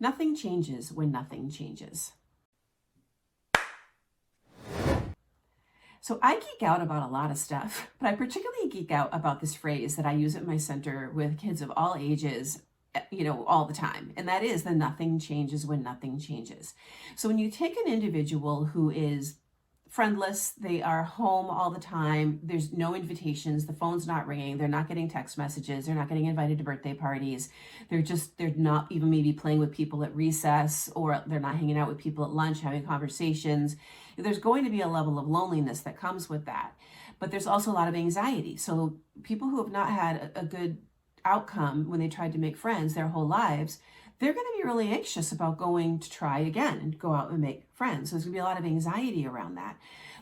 Nothing changes when nothing changes. So I geek out about a lot of stuff, but I particularly geek out about this phrase that I use at my center with kids of all ages, all the time. And that is the nothing changes when nothing changes. So when you take an individual who is friendless, they are home all the time, there's no invitations, the phone's not ringing, they're not getting text messages, they're not getting invited to birthday parties, they're not even maybe playing with people at recess, or they're not hanging out with people at lunch, having conversations. There's going to be a level of loneliness that comes with that. But there's also a lot of anxiety. So people who have not had a good outcome when they tried to make friends their whole lives, they're going to be really anxious about going to try again and go out and make friends. So there's going to be a lot of anxiety around that.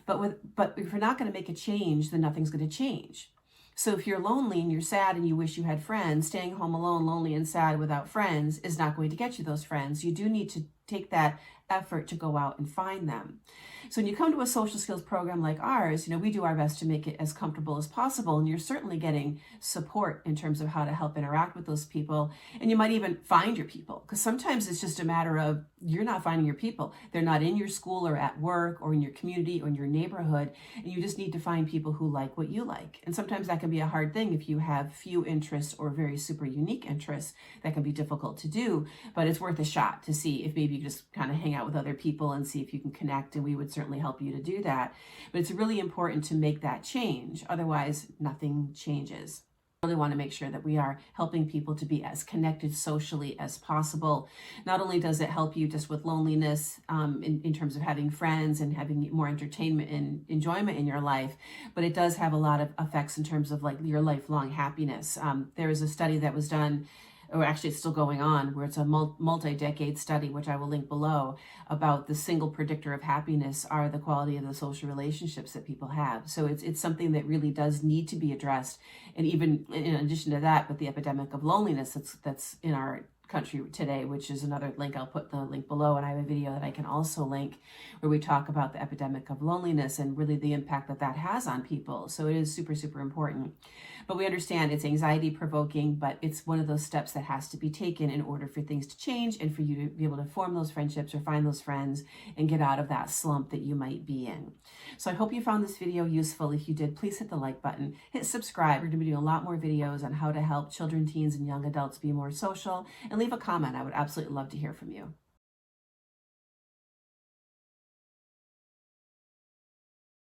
But if you're not going to make a change, then nothing's going to change. So if you're lonely and you're sad and you wish you had friends, staying home alone, lonely and sad without friends is not going to get you those friends. You do need to take that effort to go out and find them. So when you come to a social skills program like ours, we do our best to make it as comfortable as possible. And you're certainly getting support in terms of how to help interact with those people. And you might even find your people, because sometimes it's just a matter of you're not finding your people. They're not in your school or at work or in your community or in your neighborhood. And you just need to find people who like what you like. And sometimes that can be a hard thing if you have few interests or very super unique interests. That can be difficult to do, but it's worth a shot to see if maybe you just kind of hang out with other people and see if you can connect, and we would certainly help you to do that. But it's really important to make that change. Otherwise, nothing changes. I really want to make sure that we are helping people to be as connected socially as possible. Not only does it help you just with loneliness in terms of having friends and having more entertainment and enjoyment in your life, but it does have a lot of effects in terms of like your lifelong happiness. There is a study that was done, or actually it's still going on, where it's a multi-decade study, which I will link below, about the single predictor of happiness are the quality of the social relationships that people have. So it's something that really does need to be addressed. And even in addition to that, with the epidemic of loneliness that's in our country today, which is another link. I'll put the link below, and I have a video that I can also link where we talk about the epidemic of loneliness and really the impact that has on people. So it is super, super important. But we understand it's anxiety provoking, but it's one of those steps that has to be taken in order for things to change and for you to be able to form those friendships or find those friends and get out of that slump that you might be in. So I hope you found this video useful. If you did, please hit the like button, hit subscribe. We're going to be doing a lot more videos on how to help children, teens, and young adults be more social, and leave a comment. I would absolutely love to hear from you.